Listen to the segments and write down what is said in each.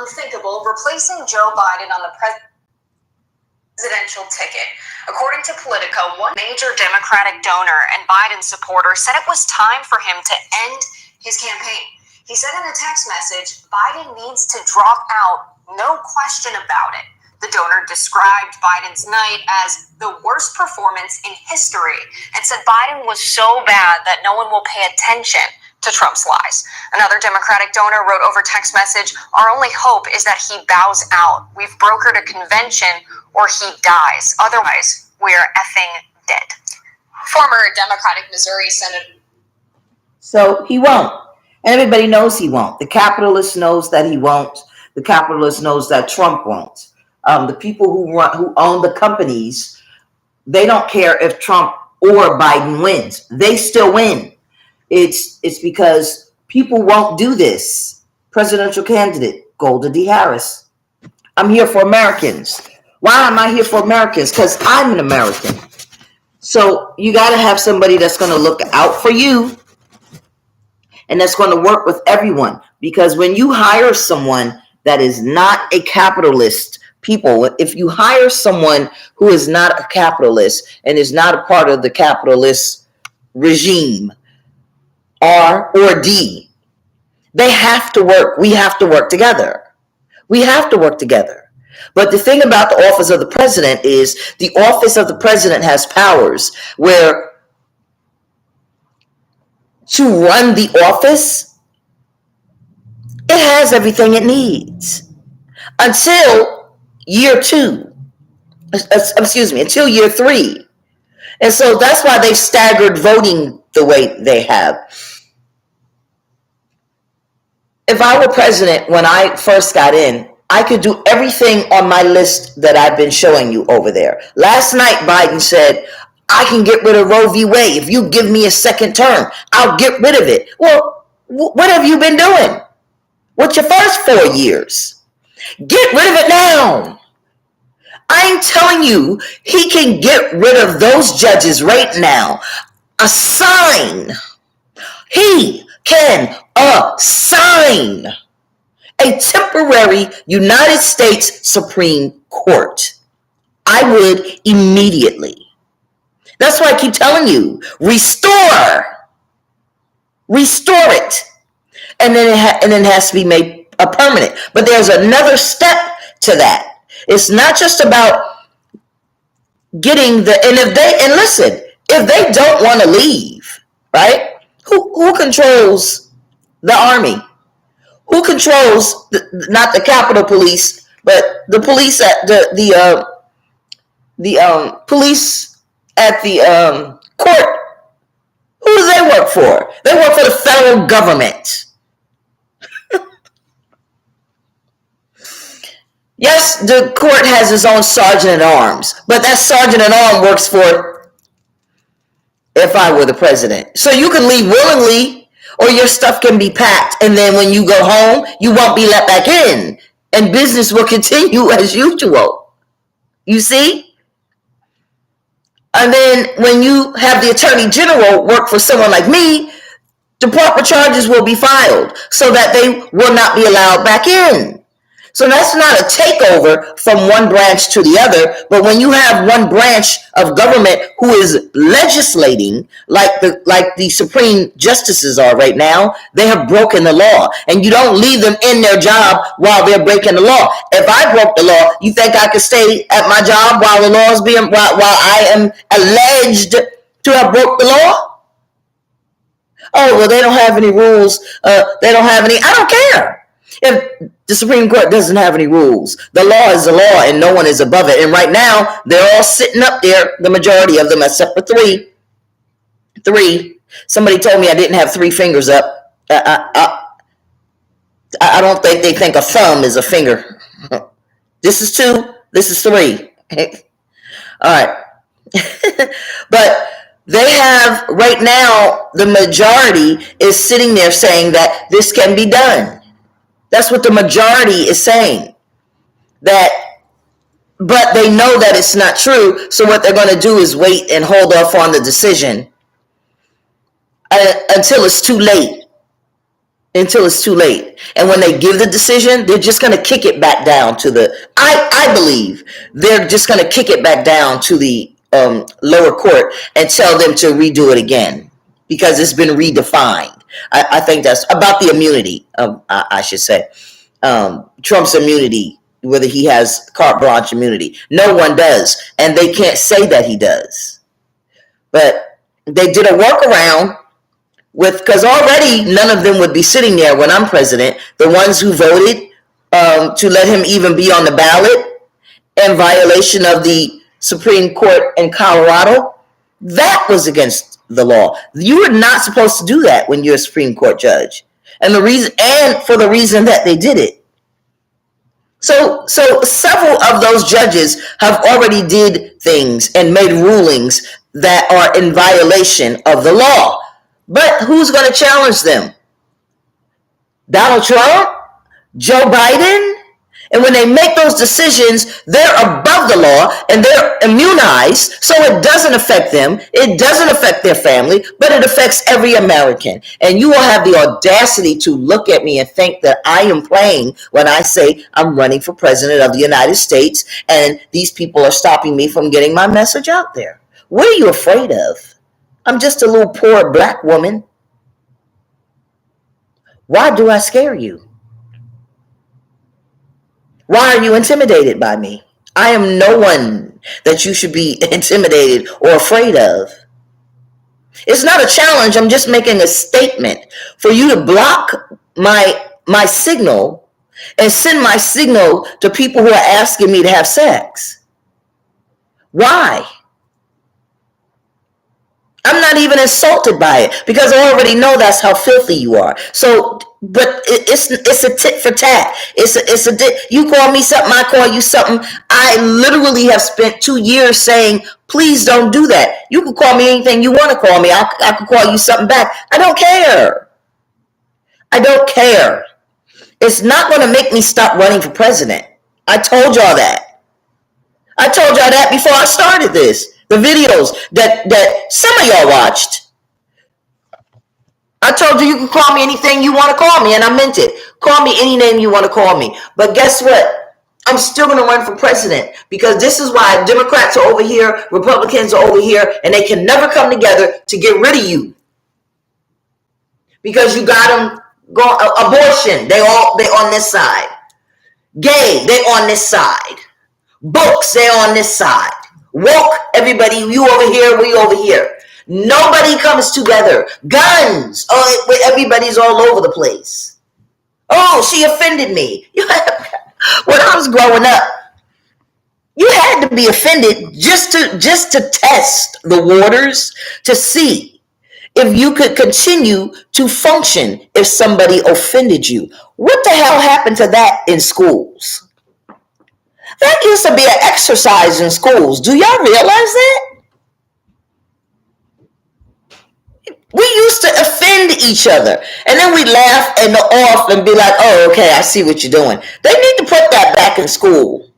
unthinkable, replacing Joe Biden on the presidential ticket. According to Politico, one major Democratic donor and Biden supporter said it was time for him to end his campaign. He said in a text message, Biden needs to drop out, no question about it. The donor described Biden's night as the worst performance in history and said Biden was so bad that no one will pay attention to Trump's lies. Another Democratic donor wrote over text message, our only hope is that he bows out. We've brokered a convention or he dies. Otherwise, we're effing dead. Former Democratic Missouri Senator. So he won't. And everybody knows he won't. The capitalist knows that he won't. The capitalist knows that Trump won't. The people who own the companies, they don't care if Trump or Biden wins. They still win. It's because people won't do this. Presidential candidate, Golda Harris. I'm here for Americans. Why am I here for Americans? Because I'm an American. So you got to have somebody that's going to look out for you and that's going to work with everyone. Because when you hire someone that is not a capitalist, people, if you hire someone who is not a capitalist and is not a part of the capitalist regime, R or D, they have to work. We have to work together. We have to work together. But the thing about the office of the president is the office of the president has powers where to run the office, it has everything it needs until year 2. Until year 3. And so that's why they've staggered voting the way they have. If I were president when I first got in, I could do everything on my list that I've been showing you over there. Last night, Biden said, I can get rid of Roe v. Wade. If you give me a second term, I'll get rid of it. Well, what have you been doing? What's your first 4 years? Get rid of it now. I'm telling you, he can get rid of those judges right now. Assign. He can assign a temporary United States Supreme Court. I would immediately. That's why I keep telling you, restore it. And then it has to be made a permanent. But there's another step to that. It's not just about getting if they don't want to leave, right? Who controls the army? Who controls not the Capitol Police, but the police at the police at the court? Who do they work for? They work for the federal government. Yes, the court has its own sergeant at arms, but that sergeant at arms works for, if I were the president. So you can leave willingly, or your stuff can be packed, and then when you go home, you won't be let back in, and business will continue as usual. You see? And then when you have the attorney general work for someone like me, the proper charges will be filed so that they will not be allowed back in. So that's not a takeover from one branch to the other, but when you have one branch of government who is legislating like the Supreme Justices are right now, they have broken the law, and you don't leave them in their job while they're breaking the law. If I broke the law, you think I could stay at my job while the law is while I am alleged to have broke the law? Oh, well, they don't have any rules. They don't have any. I don't care. If the Supreme Court doesn't have any rules, the law is the law and no one is above it. And right now, they're all sitting up there, the majority of them, except for three. Somebody told me I didn't have 3 fingers up. I don't think they think a thumb is a finger. This is 2. This is 3. All right. But they have, right now, the majority is sitting there saying that this can be done. That's what the majority is saying. But they know that it's not true. So what they're going to do is wait and hold off on the decision until it's too late. until it's too late. And when they give the decision, they're just going to kick it back down to the, I believe they're just going to kick it back down to the lower court and tell them to redo it again because it's been redefined. I think that's about the immunity, I should say. Trump's immunity, whether he has carte blanche immunity. No one does, and they can't say that he does. But they did a workaround because already none of them would be sitting there when I'm president. The ones who voted to let him even be on the ballot in violation of the Supreme Court in Colorado, that was against the law. You are not supposed to do that when you're a Supreme Court judge. And for the reason that they did it. So several of those judges have already did things and made rulings that are in violation of the law. But who's going to challenge them? Donald Trump? Joe Biden? And when they make those decisions, they're above the law and they're immunized, so it doesn't affect them. It doesn't affect their family, but it affects every American. And you will have the audacity to look at me and think that I am playing when I say I'm running for president of the United States and these people are stopping me from getting my message out there. What are you afraid of? I'm just a little poor black woman. Why do I scare you? Why are you intimidated by me? I am no one that you should be intimidated or afraid of. It's not a challenge. I'm just making a statement for you to block my signal and send my signal to people who are asking me to have sex. Why? I'm not even insulted by it because I already know that's how filthy you are. So, but it's a tit for tat. You call me something, I call you something. I literally have spent 2 years saying, please don't do that. You can call me anything you want to call me. I can call you something back. I don't care. I don't care. It's not going to make me stop running for president. I told y'all that. I told y'all that before I started this. The videos that some of y'all watched. I told you can call me anything you want to call me, and I meant it. Call me any name you want to call me. But guess what? I'm still going to run for president because this is why Democrats are over here, Republicans are over here, and they can never come together to get rid of you. Because you got them going, abortion, they on this side. Gay, they on this side. Books, they on this side. Woke, everybody, you over here, we over here. Nobody comes together. Guns, everybody's all over the place. Oh, she offended me. When I was growing up, you had to be offended just to test the waters to see if you could continue to function if somebody offended you. What the hell happened to that in schools? That used to be an exercise in schools. Do y'all realize that? We used to offend each other. And then we laugh and off and be like, oh, okay, I see what you're doing. They need to put that back in school.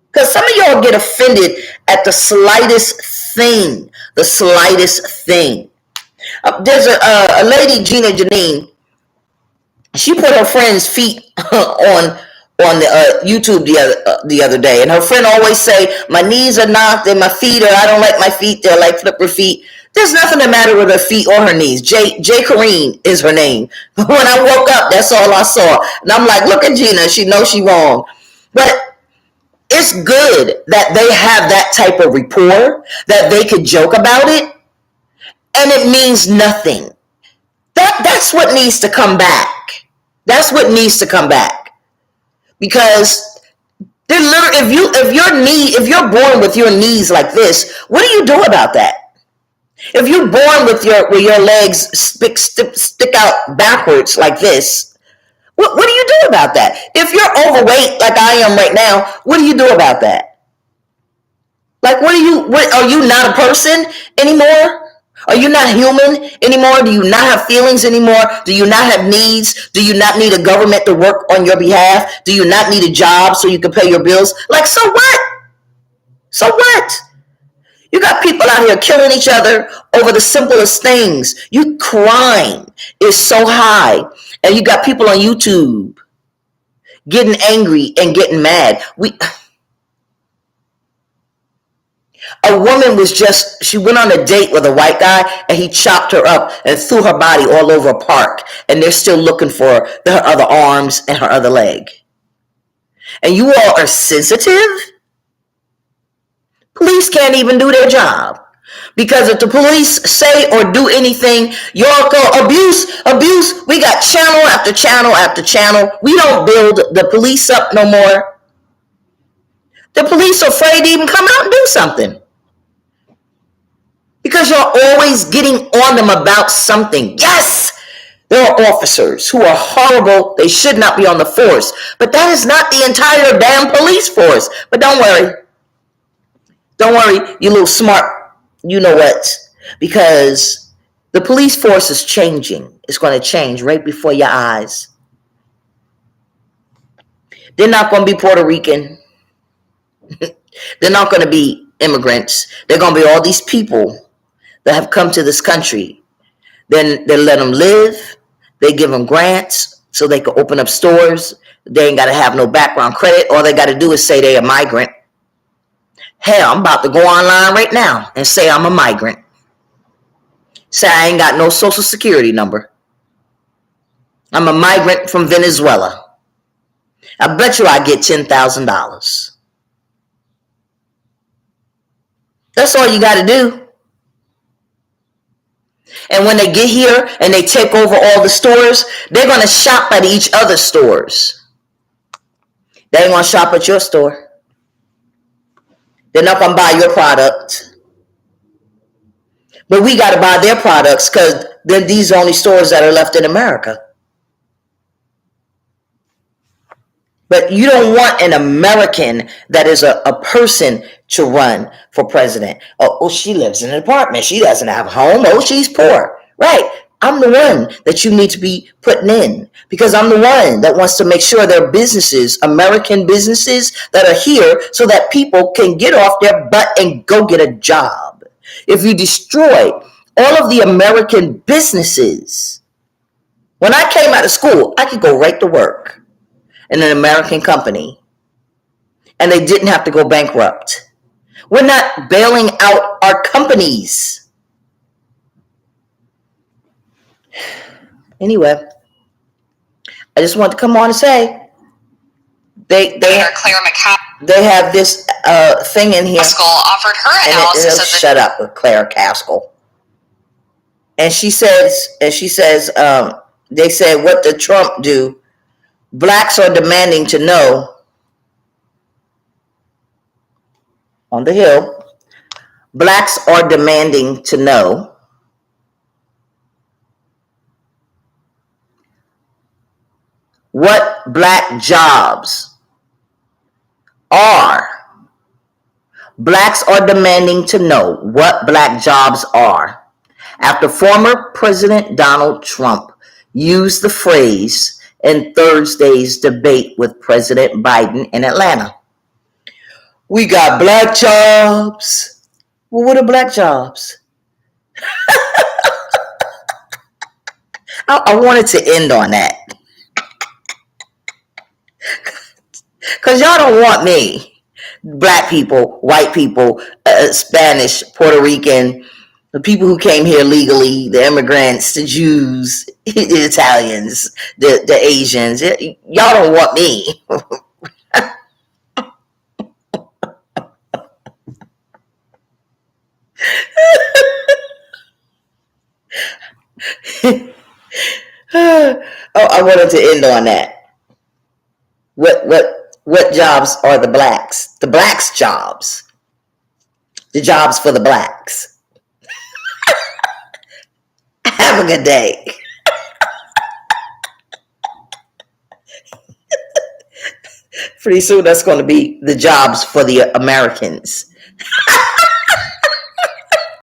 Because some of y'all get offended at the slightest thing. The slightest thing. There's a lady, Gina Janine. She put her friend's feet on the YouTube the other day, and her friend always say, my knees are knocked and my feet are, I don't like my feet, they're like flipper feet. There's nothing the matter with her feet or her knees. J. Kareen is her name. When I woke up, that's all I saw. And I'm like, look at Gina, she knows she's wrong. But it's good that they have that type of rapport, that they could joke about it, and it means nothing. That's what needs to come back. That's what needs to come back. Because they're literally, if you're born with your knees like this, what do you do about that? If you're born with your legs stick out backwards like this, what do you do about that? If you're overweight like I am right now, what do you do about that? Like, are you not a person anymore? Are you not human anymore? Do you not have feelings anymore? Do you not have needs? Do you not need a government to work on your behalf? Do you not need a job so you can pay your bills? Like, so what? So what? You got people out here killing each other over the simplest things. Crime is so high. And you got people on YouTube getting angry and getting mad. A woman she went on a date with a white guy and he chopped her up and threw her body all over a park. And they're still looking for her other arms and her other leg. And you all are sensitive? Police can't even do their job. Because if the police say or do anything, y'all go abuse. We got channel after channel after channel. We don't build the police up no more. The police are afraid to even come out and do something. Because you're always getting on them about something. Yes, there are officers who are horrible. They should not be on the force. But that is not the entire damn police force. But don't worry. Don't worry, you little smart, you know what? Because the police force is changing. It's going to change right before your eyes. They're not going to be Puerto Rican. They're not going to be immigrants. They're going to be all these people that have come to this country. Then they let them live. They give them grants so they can open up stores. They ain't got to have no background credit. All they got to do is say they're a migrant. Hell, I'm about to go online right now and say I'm a migrant. Say I ain't got no social security number. I'm a migrant from Venezuela. I bet you I get $10,000. That's all you got to do. And when they get here and they take over all the stores, they're going to shop at each other's stores. They ain't going to shop at your store. They're not going to buy your product. But we got to buy their products because then these are only stores that are left in America. But you don't want an American that is a person to run for president. Oh, she lives in an apartment. She doesn't have a home. Oh, she's poor. Right. I'm the one that you need to be putting in because I'm the one that wants to make sure there are businesses, American businesses that are here so that people can get off their butt and go get a job. If you destroy all of the American businesses, when I came out of school, I could go right to work in an American company and they didn't have to go bankrupt. We're not bailing out our companies. Anyway, I just want to come on and say they have this thing in here. Haskell offered her analysis of shut up with Claire Caskell. And she says, they said, what did Trump do? Blacks are demanding to know on the Hill. Blacks are demanding to know what black jobs are. Blacks are demanding to know what black jobs are after former President Donald Trump used the phrase in Thursday's debate with President Biden in Atlanta. We got black jobs. Well, what are black jobs? I wanted to end on that. Because y'all don't want me. Black people, white people, Spanish, Puerto Rican, the people who came here legally, the immigrants, the Jews, the Italians, the Asians. Y'all don't want me. I wanted to end on that. What jobs are the blacks? The blacks' jobs. The jobs for the blacks. Have a good day. Pretty soon that's going to be the jobs for the Americans.